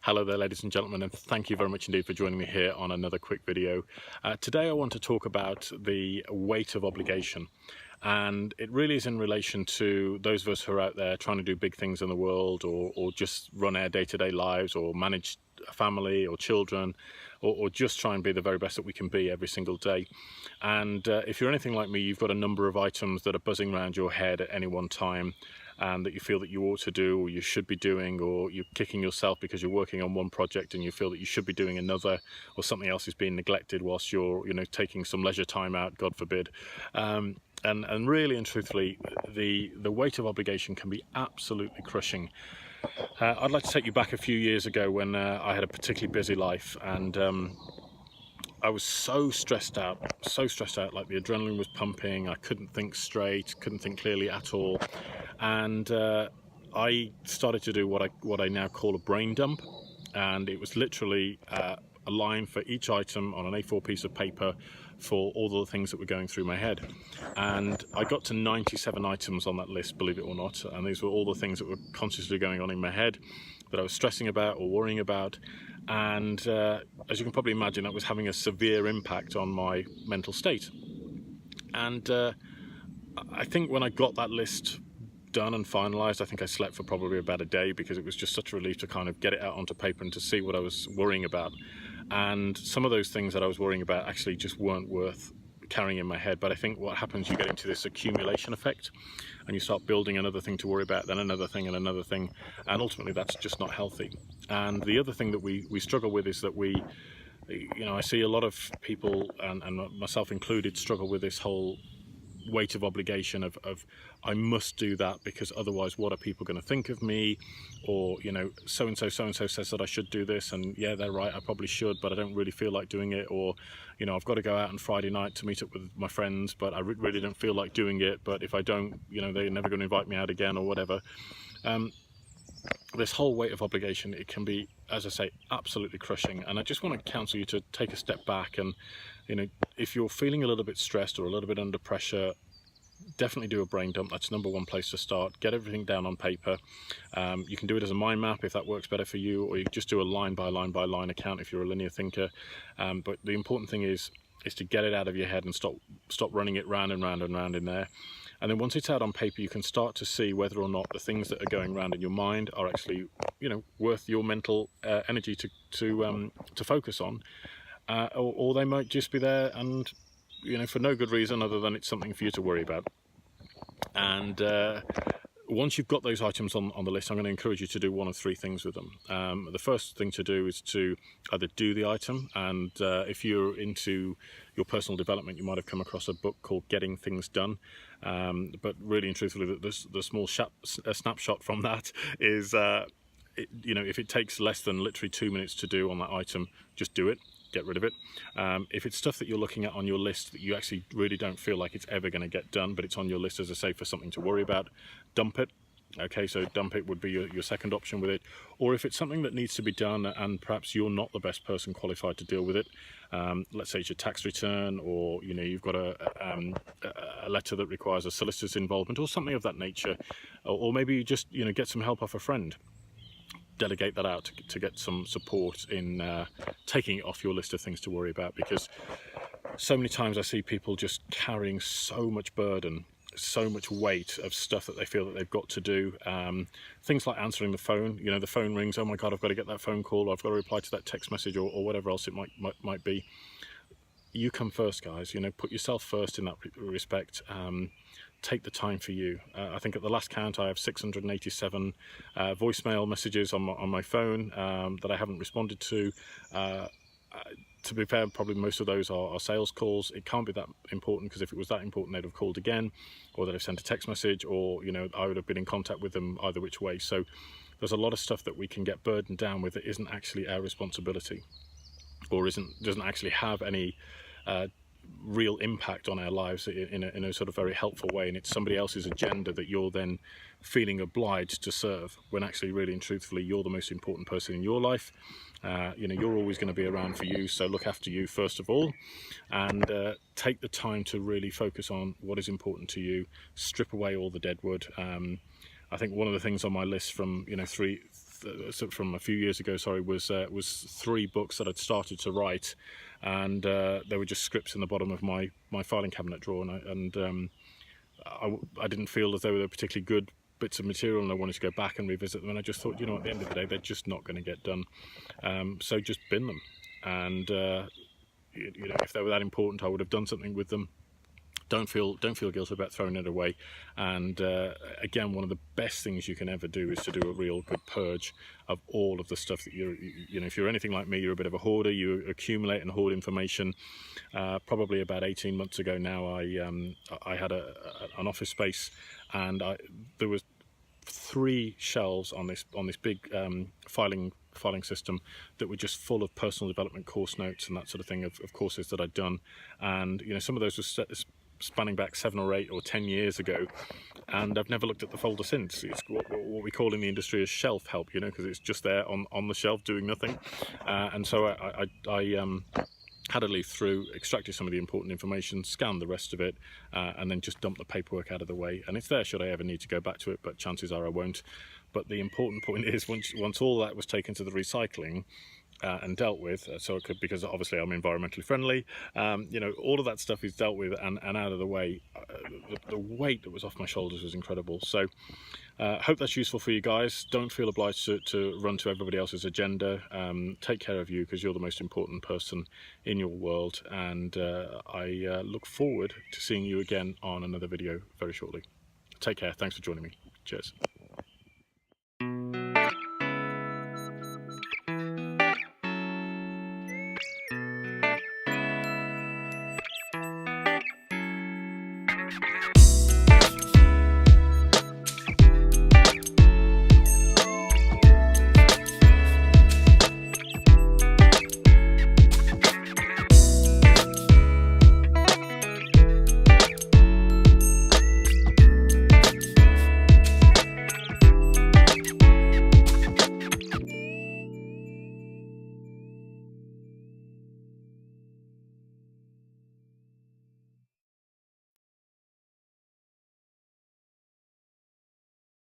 Hello there, ladies and gentlemen, and thank you very much indeed for joining me here on another quick video. Today I want to talk about the weight of obligation, and it really is in relation to those of us who are out there trying to do big things in the world, or just run our day-to-day lives, or manage a family or children, or just try and be the very best that we can be every single day. And if you're anything like me, you've got a number of items that are buzzing around your head at any one time, and that you feel that you ought to do, or you should be doing, or you're kicking yourself because you're working on one project and you feel that you should be doing another, or something else is being neglected whilst you're taking some leisure time out, God forbid. And really and truthfully, the weight of obligation can be absolutely crushing. I'd like to take you back a few years ago when I had a particularly busy life, and I was so stressed out, like the adrenaline was pumping, I couldn't think straight, couldn't think clearly at all. And I started to do what I now call a brain dump, and it was literally a line for each item on an A4 piece of paper for all the things that were going through my head. And I got to 97 items on that list, believe it or not, and these were all the things that were consciously going on in my head that I was stressing about or worrying about. And as you can probably imagine, that was having a severe impact on my mental state. And I think when I got that list done and finalized, I think I slept for probably about a day, because it was just such a relief to kind of get it out onto paper and to see what I was worrying about. And some of those things that I was worrying about actually just weren't worth carrying in my head. But I think what happens, you get into this accumulation effect, and you start building another thing to worry about, then another thing and another thing, and ultimately that's just not healthy. And the other thing that we struggle with is that I see a lot of people, and myself included, struggle with this whole weight of obligation of I must do that, because otherwise what are people going to think of me, or so and so says that I should do this, and yeah, they're right, I probably should, but I don't really feel like doing it. Or I've got to go out on Friday night to meet up with my friends, but I really don't feel like doing it, but if I don't, they're never going to invite me out again, or whatever. This whole weight of obligation, it can be, as I say, absolutely crushing. And I just want to counsel you to take a step back, and if you're feeling a little bit stressed or a little bit under pressure, definitely do a brain dump. That's number one place to start. Get everything down on paper. You can do it as a mind map if that works better for you, or you just do a line by line by line account if you're a linear thinker. But the important thing is to get it out of your head and stop running it round and round and round in there. And then once it's out on paper, you can start to see whether or not the things that are going around in your mind are actually, worth your mental energy to focus on, or they might just be there and, for no good reason other than it's something for you to worry about. And once you've got those items on the list, I'm going to encourage you to do one of three things with them. The first thing to do is to either do the item, and if you're into your personal development, you might have come across a book called Getting Things Done. But really and truthfully, the small snapshot from that is, if it takes less than literally 2 minutes to do on that item, just do it. Get rid of it. If it's stuff that you're looking at on your list that you actually really don't feel like it's ever going to get done, but it's on your list, as I say, for something to worry about, dump it. Okay, so dump it would be your second option with it. Or if it's something that needs to be done and perhaps you're not the best person qualified to deal with it, let's say it's your tax return, or you've got a letter that requires a solicitor's involvement or something of that nature, or maybe you just get some help off a friend. Delegate that out to get some support in taking it off your list of things to worry about, because so many times I see people just carrying so much burden, so much weight of stuff that they feel that they've got to do. Things like answering the phone. The phone rings, oh my god, I've got to get that phone call, I've got to reply to that text message, or whatever else it might be. You come first, guys. Put yourself first in that respect. Take the time for you. I think at the last count I have 687 voicemail messages on my phone that I haven't responded to. To be fair, probably most of those are sales calls. It can't be that important, because if it was that important, they'd have called again, or they'd have sent a text message, or I would have been in contact with them either which way. So there's a lot of stuff that we can get burdened down with that isn't actually our responsibility, or doesn't actually have any real impact on our lives in a sort of very helpful way, and it's somebody else's agenda that you're then feeling obliged to serve, when actually, really and truthfully, you're the most important person in your life. You're always going to be around for you, so look after you first of all, and take the time to really focus on what is important to you. Strip away all the dead wood. I think one of the things on my list from from a few years ago, sorry, was 3 books that I'd started to write, and they were just scripts in the bottom of my filing cabinet drawer, and I didn't feel as though they were particularly good bits of material, and I wanted to go back and revisit them, and I just thought, you know, at the end of the day, they're just not going to get done, so just bin them. And you know, if they were that important, I would have done something with them. Don't feel guilty about throwing it away. And again, one of the best things you can ever do is to do a real good purge of all of the stuff that you know, if you're anything like me, you're a bit of a hoarder, you accumulate and hoard information. Probably about 18 months ago now, I had an office space, and there was 3 shelves on this big filing system that were just full of personal development course notes and that sort of thing, of courses that I'd done. And you know, some of those were spanning back 7 or 8 or 10 years ago, and I've never looked at the folder since. It's what we call in the industry as shelf help, you know, because it's just there on the shelf doing nothing. And so I had to leaf through, extracted some of the important information, scanned the rest of it, and then just dumped the paperwork out of the way. And it's there should I ever need to go back to it, but chances are I won't. But the important point is, once all that was taken to the recycling and dealt with, so it could, because obviously I'm environmentally friendly, you know, all of that stuff is dealt with and out of the way. The weight that was off my shoulders was incredible. So hope that's useful for you guys. Don't feel obliged to run to everybody else's agenda. Take care of you, because you're the most important person in your world, and I look forward to seeing you again on another video very shortly. Take care. Thanks for joining me. Cheers.